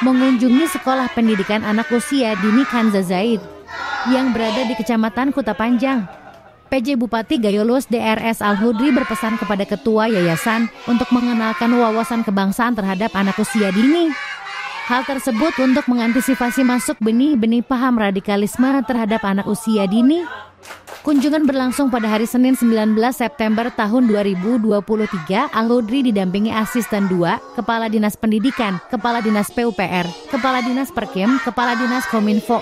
mengunjungi sekolah pendidikan anak usia dini Kanza Zaid yang berada di Kecamatan Kuta Panjang. PJ Bupati Gayolus DRS Al-Hudri berpesan kepada ketua yayasan untuk mengenalkan wawasan kebangsaan terhadap anak usia dini. Hal tersebut untuk mengantisipasi masuk benih-benih paham radikalisme terhadap anak usia dini. Kunjungan berlangsung pada hari Senin 19 September tahun 2023. Al-Hudri didampingi Asisten 2, Kepala Dinas Pendidikan, Kepala Dinas PUPR, Kepala Dinas Perkim, Kepala Dinas Kominfo,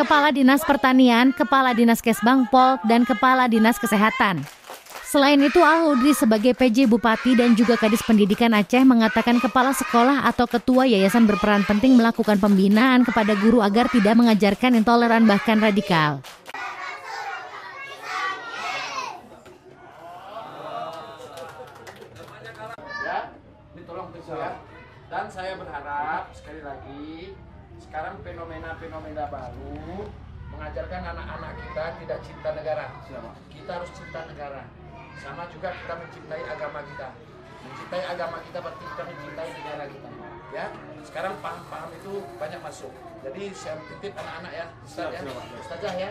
Kepala Dinas Pertanian, Kepala Dinas Kesbangpol, dan Kepala Dinas Kesehatan. Selain itu, Al-Hudri sebagai PJ Bupati dan juga Kadis Pendidikan Aceh mengatakan kepala sekolah atau ketua yayasan berperan penting melakukan pembinaan kepada guru agar tidak mengajarkan intoleran bahkan radikal. Dan saya berharap sekali lagi sekarang fenomena baru mengajarkan anak-anak kita tidak cinta negara. Kita harus cinta negara. Sama juga kita mencintai agama kita. Mencintai agama kita berarti kita mencintai negara kita. Ya, sekarang paham-paham itu banyak masuk. Jadi saya titip anak-anak ya, Ustaz ya, Ustazah ya,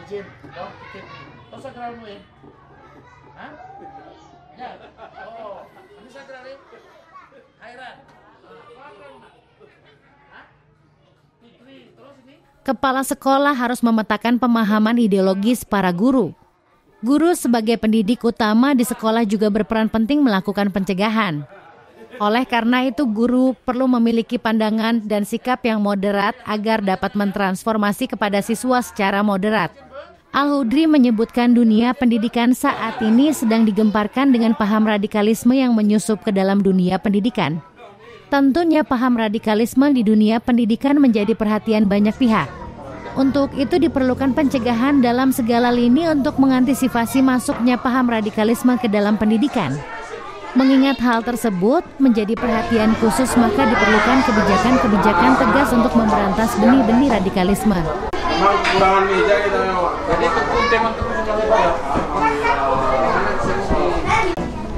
izin, dong titip. Kau sakralmu ya? Hah? Ya. Oh, ini sakral ya? Khairan. Kepala sekolah harus memetakan pemahaman ideologis para guru. Guru sebagai pendidik utama di sekolah juga berperan penting melakukan pencegahan. Oleh karena itu, guru perlu memiliki pandangan dan sikap yang moderat agar dapat mentransformasi kepada siswa secara moderat. Al-Hudri menyebutkan dunia pendidikan saat ini sedang digemparkan dengan paham radikalisme yang menyusup ke dalam dunia pendidikan. Tentunya paham radikalisme di dunia pendidikan menjadi perhatian banyak pihak. Untuk itu diperlukan pencegahan dalam segala lini untuk mengantisipasi masuknya paham radikalisme ke dalam pendidikan. Mengingat hal tersebut menjadi perhatian khusus, maka diperlukan kebijakan-kebijakan tegas untuk memberantas benih-benih radikalisme. Memang kekurangan meja kita lewat. Jadi tekun teman-teman sudah lewat.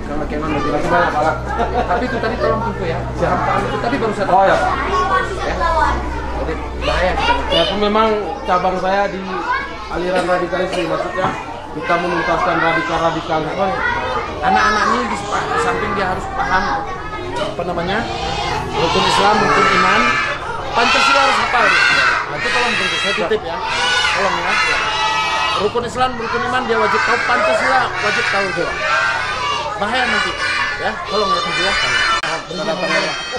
Kalau keman lebih lagi banyak malah. Tapi itu tadi tolong tunggu ya. Siapa itu tadi baru satu. Oh ya. Jadi bahaya kita. Ya, aku memang cabang saya di aliran radikalisme, maksudnya kita menuntaskan radikalisme. Anak-anak ini di samping dia harus paham rukun Islam, rukun iman, Pancasila harus hafal. Nanti tolong tunggu, saya titip ya. Tolong ya. Rukun Islam, rukun iman dia wajib tahu, Pancasila wajib tahu juga. Bahaya nanti, ya. Tolong ya tunggu ya.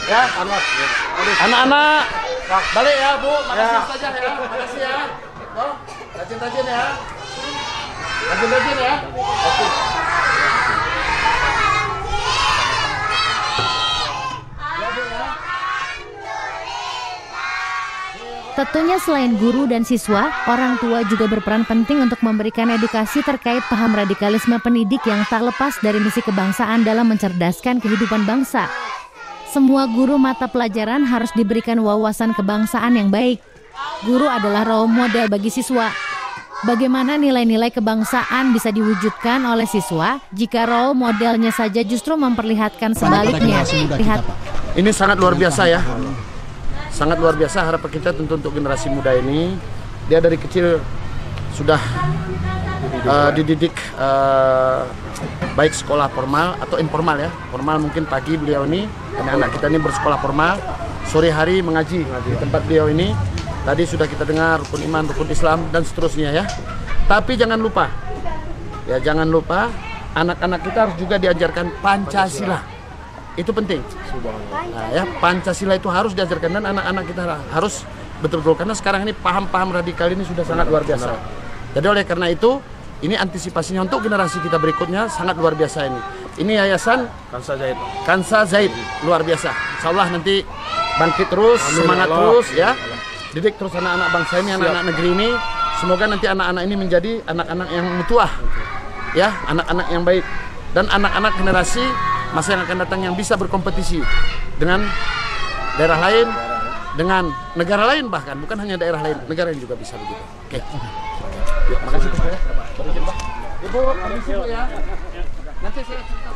Ya, anak-anak, balik ya Bu. Makasih saja ya. Makasih ya. Oh, rajin-rajin ya. Rajin-rajin ya. Oke. Tentunya selain guru dan siswa, orang tua juga berperan penting untuk memberikan edukasi terkait paham radikalisme pendidik yang tak lepas dari misi kebangsaan dalam mencerdaskan kehidupan bangsa. Semua guru mata pelajaran harus diberikan wawasan kebangsaan yang baik. Guru adalah role model bagi siswa. Bagaimana nilai-nilai kebangsaan bisa diwujudkan oleh siswa jika role modelnya saja justru memperlihatkan sebaliknya? Lihat. Ini sangat luar biasa ya. Sangat luar biasa. Harapan kita tentu untuk generasi muda ini, dia dari kecil sudah dididik baik sekolah formal atau informal ya. Formal mungkin pagi beliau ini, anak-anak kita ini bersekolah formal, sore hari mengaji di tempat beliau ini. Tadi sudah kita dengar rukun iman, rukun Islam dan seterusnya ya. Tapi jangan lupa, anak-anak kita harus juga diajarkan Pancasila. Itu penting. Nah, ya, Pancasila itu harus diajarkan dan anak-anak kita harus betul-betul, karena sekarang ini paham-paham radikal ini sudah sangat luar biasa. Jadi oleh karena itu, ini antisipasinya untuk generasi kita berikutnya sangat luar biasa ini. Ini yayasan Kanza Zaid luar biasa. Insya Allah nanti bangkit terus, semangat terus ya. Didik terus anak-anak bangsa ini, anak-anak negeri ini. Semoga nanti anak-anak ini menjadi anak-anak yang mutuah, ya, anak-anak yang baik dan anak-anak generasi masa yang akan datang yang bisa berkompetisi dengan daerah lain, dengan negara lain, bahkan bukan hanya daerah lain, negara yang juga bisa begitu. Oke. Yuk, makasih Pak ya. Berizin Pak. Ibu, permisi Bu ya. Nanti saya cerita.